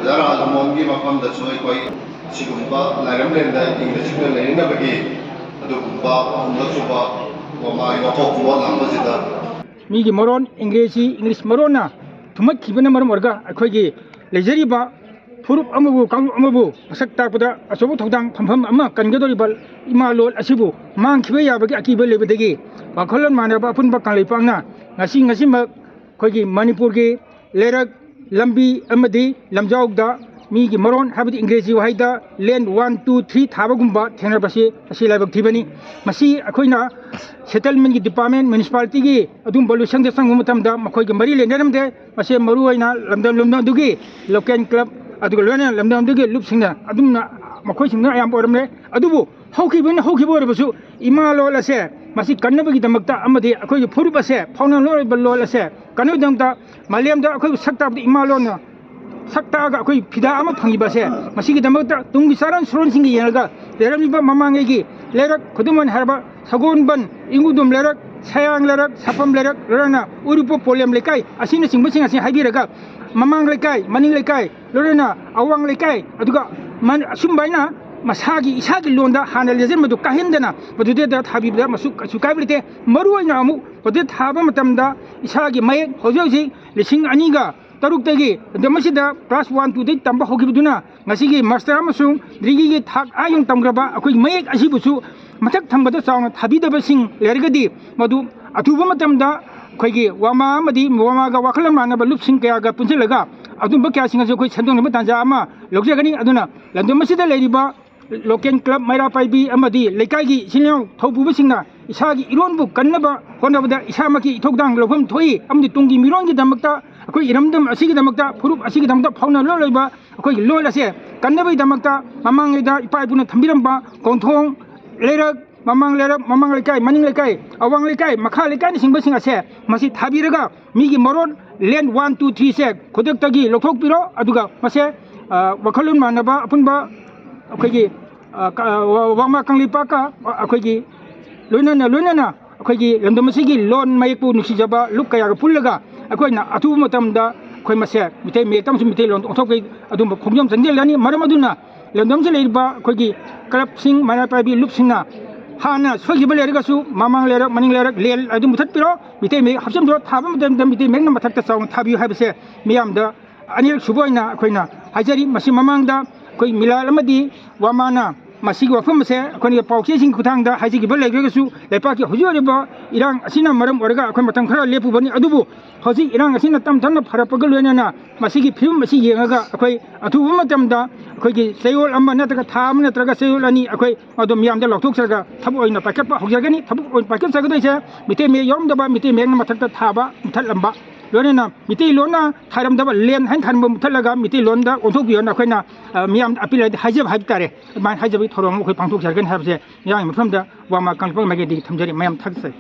Zara ꯃꯣꯡꯒꯤ ꯃꯐꯝꯗꯁꯨ ꯑꯩꯈꯣꯏ ꯁꯤꯒꯨꯝꯕ ꯂꯥꯏꯔꯝꯂꯦꯟꯗ ꯏꯪꯅ ꯆꯤꯛꯅ ꯂꯩꯅꯅꯕꯒꯤ ꯑꯗꯨꯒꯨꯝꯕ ꯑꯍꯨꯝꯂꯛꯁꯨꯕ ꯋꯥꯃꯥꯒꯤ ꯋꯥꯊꯣꯛ ꯄꯣꯠ ꯂꯥꯛꯄꯁꯤꯗ ꯃꯤꯒꯤ ꯃꯔꯣꯟ ꯏꯪꯂꯤꯁ ꯃꯔꯣꯟꯅ ꯊꯨꯝꯍꯠꯈꯤꯕꯅ ꯃꯔꯝ ꯑꯣꯏꯔꯒ ꯑꯩꯈꯣꯏꯒꯤ ꯂꯩꯖꯔꯤꯕ ꯐꯨꯔꯨꯞ ꯑꯃꯕꯨ ꯀꯥꯡꯂꯨꯞ ꯑꯃꯕꯨ ꯃꯁꯛ ꯇꯥꯛꯄꯗ ꯑꯆꯧꯕ ꯊꯧꯗꯥꯡ ꯐꯝꯐꯝ ꯑꯃ ꯀꯟꯒꯗꯧꯔꯤꯕ ꯏꯃꯥ ꯂꯣꯜ ꯑꯁꯤꯕꯨ ꯃꯥꯡꯈꯤꯕ ꯌꯥꯕꯒꯤ ꯑꯀꯤꯕ ꯂꯩꯕꯗꯒꯤ ꯋꯥꯈꯜꯂꯣꯟ ꯃꯥꯟꯅꯕ ꯑꯄꯨꯟꯕ ꯀꯪꯂꯩꯄꯥꯛꯅ ꯉꯁꯤꯃꯛ ꯑꯩꯈꯣꯏꯒꯤ ꯃꯅꯤꯄꯨꯔꯒꯤ ꯂꯩꯔꯛ ꯂꯝꯕꯤ ꯑꯃꯗꯤ ꯂꯝꯖꯥꯎꯗ ꯃꯤꯒꯤ ꯃꯔꯣꯟ ꯍꯥꯏꯕꯗꯤ ꯏꯪꯒ꯭ꯔꯦꯖꯤ ꯋꯥꯍꯩꯗ ꯂꯦꯟ 1, 2, 3 ꯊꯥꯕꯒꯨꯝꯕ ꯊꯦꯡꯅꯕꯁꯤ ꯑꯁꯤ ꯂꯥꯏꯕꯛ ꯊꯤꯕꯅꯤ ꯃꯁꯤ ꯑꯩꯈꯣꯏꯅ ꯁꯦꯇꯜꯃꯦꯟꯒꯤ ꯗꯤꯄꯥꯔꯠꯃꯦꯟ ꯃ꯭ꯌꯨꯅꯤꯁꯤꯄꯥꯂꯤꯇꯤꯒꯤ ꯑꯗꯨꯝꯕ ꯂꯣꯏꯁꯪꯗ ꯆꯪꯕ ꯃꯇꯝꯗ ꯃꯈꯣꯏꯒ ꯃꯔꯤ ꯂꯩꯅꯔꯝꯗꯦ ꯃꯁꯤ ꯃꯔꯨꯑꯣꯏꯅ ꯂꯝꯗꯝ ꯑꯗꯨꯒꯤ ꯂꯣꯀꯦꯜ ꯀ꯭ꯂꯕ ꯑꯗꯨꯒ ꯂꯣꯏꯅꯅ ꯂꯝꯗꯝ ꯑꯗꯨꯒꯤ ꯂꯨꯞꯁꯤꯡꯅ ꯑꯗꯨꯝꯅ ꯃꯈꯣꯏꯁꯤꯡꯅ ꯑꯌꯥꯝꯕ ꯑꯣꯏꯔꯝꯂꯦ ꯑꯗꯨꯕꯨ ꯍꯧꯈꯤꯕ ꯑꯣꯏꯔꯕꯁꯨ ꯏꯃꯥ ꯂꯣꯜ ꯑꯁꯦ ꯃꯁꯤ ꯀꯟꯅꯕꯒꯤꯗꯃꯛꯇ ꯑꯃꯗꯤ ꯑꯩꯈꯣꯏꯒꯤ ꯐꯨꯔꯨꯞ ꯑꯁꯦ ꯐꯥꯎꯅꯔꯣꯏꯕ ꯂꯣꯜ ꯑꯁꯦ ꯀꯟꯅꯕꯒꯤꯗꯃꯛꯇ ꯃꯥꯂꯦꯝꯗ ꯑꯩꯈꯣꯏꯕꯨ ꯁꯛ ꯇꯥꯛꯄꯗ ꯏꯃꯥ ꯂꯣꯟꯅ ꯁꯛ ꯇꯥꯛꯑꯒ ꯑꯩꯈꯣꯏ ꯐꯤꯗꯥ ꯑꯃ ꯐꯪꯉꯤꯕ ꯑꯁꯦ ꯃꯁꯤꯒꯤꯗꯃꯛꯇ ꯇꯨꯡꯒꯤ ꯆꯥꯔꯣꯟ ꯁꯨꯔꯣꯟꯁꯤꯡꯒ ꯌꯦꯡꯉꯒ ꯂꯩꯔꯝꯂꯤꯕ ꯃꯃꯥꯡꯉꯩꯒꯤ ꯂꯩꯔꯛ ꯈꯨꯗꯝ ꯑꯣꯏꯅ ꯍꯥꯏꯔꯕ ꯁꯒꯣꯜꯕꯟ ꯏꯪꯒꯨꯗꯨꯝ ꯂꯩꯔꯛ ꯁꯌꯥꯡ ꯂꯩꯔꯛ ꯁꯥꯐꯝ ꯂꯩꯔꯛ ꯂꯣꯏꯅꯅ ꯎꯔꯤꯄꯣꯛ ꯄꯣꯂꯦꯝ ꯂꯩꯀꯥꯏ ꯑꯁꯤꯅꯆꯤꯡꯕꯁꯤꯡ ꯑꯁꯤ ꯍꯥꯏꯕꯤꯔꯒ ꯃꯃꯥꯡ ꯂꯩꯀꯥꯏ ꯃꯅꯤꯡ ꯂꯩꯀꯥꯏ ꯂꯣꯏꯅꯅ ꯑꯋꯥꯡ ꯂꯩꯀꯥꯏ ꯑꯗꯨꯒ ꯑꯁꯨꯝꯕ ꯏꯁꯥꯒꯤ ꯂꯣꯟꯗ ꯍꯥꯟꯅ ꯂꯦꯖꯟꯕꯗꯨ ꯀꯥꯏꯍꯟꯗꯅ ꯃꯗꯨꯗ ꯊꯥꯕꯤꯕꯗ ꯀꯩꯁꯨ ꯀꯥꯏꯕ ꯂꯩꯇꯦ ꯃꯔꯨꯑꯣꯏꯅ ꯑꯃꯨꯛ ꯃꯗꯨꯗ ꯊꯥꯕ ꯃꯇꯝꯗ ꯏꯁꯥꯒꯤ ꯃꯌꯦꯛ ꯍꯧꯖꯤꯛ 2006ꯇꯒꯤ ꯃꯁꯤꯗ ꯀ꯭ꯂꯥꯁ 1, 2ꯗꯒꯤ ꯇꯝꯕ ꯍꯧꯈꯤꯕꯗꯨꯅ ꯉꯁꯤꯒꯤ ꯃꯥꯁꯇꯔ ꯑꯃꯁꯨꯡ ꯗꯤꯒ꯭ꯔꯤꯒꯤ ꯊꯥꯛ ꯌꯧꯅ ꯇꯝꯈ꯭ꯔꯕ ꯑꯩꯈꯣꯏꯒꯤ ꯃꯌꯦꯛ ꯑꯁꯤꯕꯨꯁꯨ ꯃꯊꯛ ꯊꯪꯕꯗ ꯆꯥꯎꯅ ꯊꯥꯕꯤꯗꯕꯁꯤꯡ ꯂꯩꯔꯒꯗꯤ ꯃꯗꯨ ꯑꯊꯨꯕ ꯃꯇꯝꯗ ꯑꯩꯈꯣꯏꯒꯤ ꯋꯥꯃꯥ ꯑꯃꯗꯤ ꯋꯥꯃꯥꯒ ꯋꯥꯈꯜꯂꯣꯟ ꯃꯥꯟꯅꯕ ꯂꯨꯞꯁꯤꯡ ꯀꯌꯥꯒ ꯄꯨꯟꯁꯤꯜꯂꯒ ꯑꯗꯨꯝꯕ ꯀꯌꯥꯁꯤꯡ ꯑꯁꯤ ꯑꯩꯈꯣꯏ ꯁꯦꯝꯗꯣꯛꯅꯕ ꯇꯥꯟꯖꯥ ꯑꯃ ꯂꯧꯖꯒꯅꯤ ꯑꯗꯨꯅ ꯂꯝꯗꯝ ꯑꯁꯤꯗ ꯂꯩꯔꯤꯕ ꯂꯣꯀꯦꯜ ꯀ꯭ꯂꯕ ꯃꯩꯔꯥ ꯄꯥꯏꯕꯤ ꯑꯃꯗꯤ ꯂꯩꯀꯥꯏꯒꯤ ꯏꯆꯤꯜ ꯏꯅꯥꯎ ꯊꯧꯄꯨꯕꯁꯤꯡꯅ ꯏꯁꯥꯒꯤ ꯏꯔꯣꯟꯕꯨ ꯀꯟꯅꯕ ꯍꯣꯠꯅꯕꯗ ꯏꯁꯥꯃꯛꯀꯤ ꯏꯊꯧꯗꯥꯡ ꯂꯧꯐꯝ ꯊꯣꯛꯏ ꯑꯃꯗꯤ ꯇꯨꯡꯒꯤ ꯃꯤꯔꯣꯟꯒꯤꯗꯃꯛꯇ ꯑꯩꯈꯣꯏ ꯏꯔꯝꯗꯝ ꯑꯁꯤꯒꯤꯗꯃꯛꯇ ꯐꯨꯔꯨꯞ ꯑꯁꯤꯒꯤꯗꯃꯛꯇ ꯐꯥꯎꯅꯔꯣꯏꯕ ꯑꯩꯈꯣꯏꯒꯤ ꯂꯣꯜ ꯑꯁꯦ ꯀꯟꯅꯕꯒꯤꯗꯃꯛꯇ ꯃꯃꯥꯡꯉꯩꯗ ꯏꯄꯥ ꯏꯄꯨꯅ ꯊꯝꯕꯤꯔꯝꯕ ꯀꯣꯟꯊꯣꯡ ꯂꯩꯔꯛ ꯃꯃꯥꯡ ꯂꯩꯀꯥꯏ ꯃꯅꯤꯡ ꯂꯩꯀꯥꯏ ꯑꯋꯥꯡ ꯂꯩꯀꯥꯏ ꯃꯈꯥ ꯂꯩꯀꯥꯏꯅꯆꯤꯡꯕꯁꯤꯡ ꯑꯁꯦ ꯃꯁꯤ ꯊꯥꯕꯤꯔꯒ ꯃꯤꯒꯤ ꯃꯔꯣꯟ ꯂꯦꯟ 1, 2, 3ꯁꯦ ꯈꯨꯗꯛꯇꯒꯤ ꯂꯧꯊꯣꯛꯄꯤꯔꯣ ꯑꯗꯨꯒ ꯃꯁꯦ ꯋꯥꯈꯜꯂꯣꯟ ꯃꯥꯟꯅꯕ ꯑꯄꯨꯟꯕ ꯑꯩꯈꯣꯏꯒꯤ ꯋꯥꯡꯃꯥ ꯀꯪꯂꯩꯄꯥꯛꯀ ꯑꯩꯈꯣꯏꯒꯤ ꯂꯣꯏꯅꯅ ꯑꯩꯈꯣꯏꯒꯤ ꯂꯝꯗꯝ ꯑꯁꯤꯒꯤ ꯂꯣꯟ ꯃꯌꯦꯛꯄꯨ ꯅꯨꯡꯁꯤꯖꯕ ꯂꯨꯞ ꯀꯌꯥꯒ ꯄꯨꯜꯂꯒ ꯑꯩꯈꯣꯏꯅ ꯑꯊꯨꯕ ꯃꯇꯝꯗ ꯑꯩꯈꯣꯏ ꯃꯁꯦ ꯃꯤꯇꯩ ꯃꯌꯦꯛꯇ ꯑꯃꯁꯨꯡ ꯃꯤꯇꯩꯂꯣꯟ ꯑꯣꯟꯊꯣꯛꯄꯒꯤ ꯑꯗꯨꯝꯕ ꯈꯣꯡꯖꯪ ꯆꯪꯁꯤꯜꯂꯅꯤ ꯃꯔꯝ ꯑꯗꯨꯅ ꯂꯝꯗꯝꯁꯤꯗ ꯂꯩꯔꯤꯕ ꯑꯩꯈꯣꯏꯒꯤ ꯀ꯭ꯂꯕꯁꯤꯡ ꯃꯩꯔꯥ ꯄꯥꯏꯕꯤ ꯂꯨꯞꯁꯤꯡꯅ ꯍꯥꯟꯅ ꯁꯣꯏꯈꯤꯕ ꯂꯩꯔꯒꯁꯨ ꯃꯃꯥꯡ ꯂꯩꯔꯛ ꯃꯅꯤꯡ ꯂꯩꯔꯛ ꯂꯦꯟ ꯑꯗꯨ ꯃꯨꯊꯠꯄꯤꯔꯣ ꯃꯤꯇꯩ ꯃꯌꯦꯛ ꯍꯥꯞꯆꯤꯟꯕꯤꯔꯣ ꯊꯥꯕ ꯃꯇꯝꯗ ꯃꯤꯇꯩ ꯃꯌꯦꯛꯅ ꯃꯊꯛꯇ ꯆꯥꯎꯅ ꯊꯥꯕꯤꯌꯨ ꯍꯥꯏꯕꯁꯦ ꯃꯤꯌꯥꯝꯗ ꯑꯅꯤꯔꯛ ꯁꯨꯕ ꯑꯣꯏꯅ ꯑꯩꯈꯣꯏꯅ ꯍꯥꯏꯖꯔꯤ ꯃꯁꯤ ꯃꯃꯥꯡꯗ ꯑꯩꯈꯣꯏ ꯃꯤꯂꯥꯜ ꯑꯃꯗꯤ ꯋꯥꯃꯥꯅ ꯃꯁꯤꯒꯤ ꯋꯥꯐꯝ ꯑꯁꯦ ꯑꯩꯈꯣꯏꯅ ꯄꯥꯎꯆꯦꯁꯤꯡꯒꯤ ꯈꯨꯠꯊꯥꯡꯗ ꯍꯥꯏꯖꯈꯤꯕ ꯂꯩꯔꯒꯁꯨ ꯂꯩꯄꯥꯛꯀꯤ ꯍꯧꯖꯤꯛ ꯑꯣꯏꯔꯤꯕ ꯏꯔꯥꯡ ꯑꯁꯤꯅ ꯃꯔꯝ ꯑꯣꯏꯔꯒ ꯑꯩꯈꯣꯏ ꯃꯇꯝ ꯈꯔ ꯂꯦꯞꯄꯨꯕꯅꯤ ꯑꯗꯨꯕꯨ ꯍꯧꯖꯤꯛ ꯏꯔꯥꯡ ꯑꯁꯤꯅ ꯇꯞꯅ ꯐꯔꯛꯄꯒ ꯂꯣꯏꯅꯅ ꯃꯁꯤꯒꯤ ꯐꯤꯕꯝ ꯑꯁꯤ ꯌꯦꯡꯉꯒ ꯑꯩꯈꯣꯏ ꯑꯊꯨꯕ ꯃꯇꯝꯗ ꯑꯩꯈꯣꯏꯒꯤ ꯆꯌꯣꯜ ꯑꯃ ꯅꯠꯇ꯭ꯔꯒ ꯊꯥ ꯑꯃ ꯅꯠꯇ꯭ꯔꯒ ꯆꯌꯣꯜ 2 ꯑꯩꯈꯣꯏ ꯑꯗꯨꯝ ꯃꯤꯌꯥꯝꯗ ꯂꯥꯎꯊꯣꯛꯆꯔꯒ ꯊꯕꯛ ꯑꯣꯏꯅ ꯄꯥꯏꯈꯠꯄ ꯍꯧꯖꯒꯅꯤ ꯊꯕꯛ ꯑꯣꯏꯅ ꯄꯥꯏꯈꯠꯆꯒꯗꯣꯏꯁꯦ ꯃꯤꯇꯩ ꯃꯌꯦꯛ ꯌꯥꯎꯔꯝꯗꯕ ꯃꯤꯇꯩ ꯃꯌꯦꯛꯅ ꯃꯊꯛꯇ ꯊꯥꯕ ꯃꯨꯊꯠꯂꯝꯕ ꯂꯣꯏꯅꯅ ꯃꯤꯇꯩꯂꯣꯟꯅ ꯊꯥꯔꯝꯗꯕ ꯂꯦꯟ ꯍꯥꯏꯅ ꯊꯥꯔꯝꯕ ꯃꯨꯊꯠꯂꯒ ꯃꯤꯇꯩꯂꯣꯟꯗ ꯑꯣꯟꯊꯣꯛꯄꯤꯌꯣꯅ ꯑꯩꯈꯣꯏꯅ ꯃꯤꯌꯥꯝꯗ ꯑꯄꯤꯜ ꯍꯥꯏꯖꯕ ꯍꯥꯏꯕ ꯇꯥꯔꯦ ꯑꯗꯨꯃꯥꯏꯅ ꯍꯥꯏꯖꯕꯒꯤ ꯊꯧꯔꯝ ꯑꯃ ꯑꯩꯈꯣꯏ ꯄꯥꯡꯊꯣꯛꯆꯔꯒꯅꯤ ꯍꯥꯏꯕꯁꯦ ꯃꯤꯌꯥꯝꯒꯤ ꯃꯐꯝꯗ ꯋꯥꯃꯥ ꯀꯪꯂꯩꯄꯥꯛ ꯃꯥꯏꯀꯩꯗꯒꯤ ꯊꯝꯖꯔꯤ ꯃꯌꯥꯝ ꯊꯥꯒꯠꯆꯔꯤ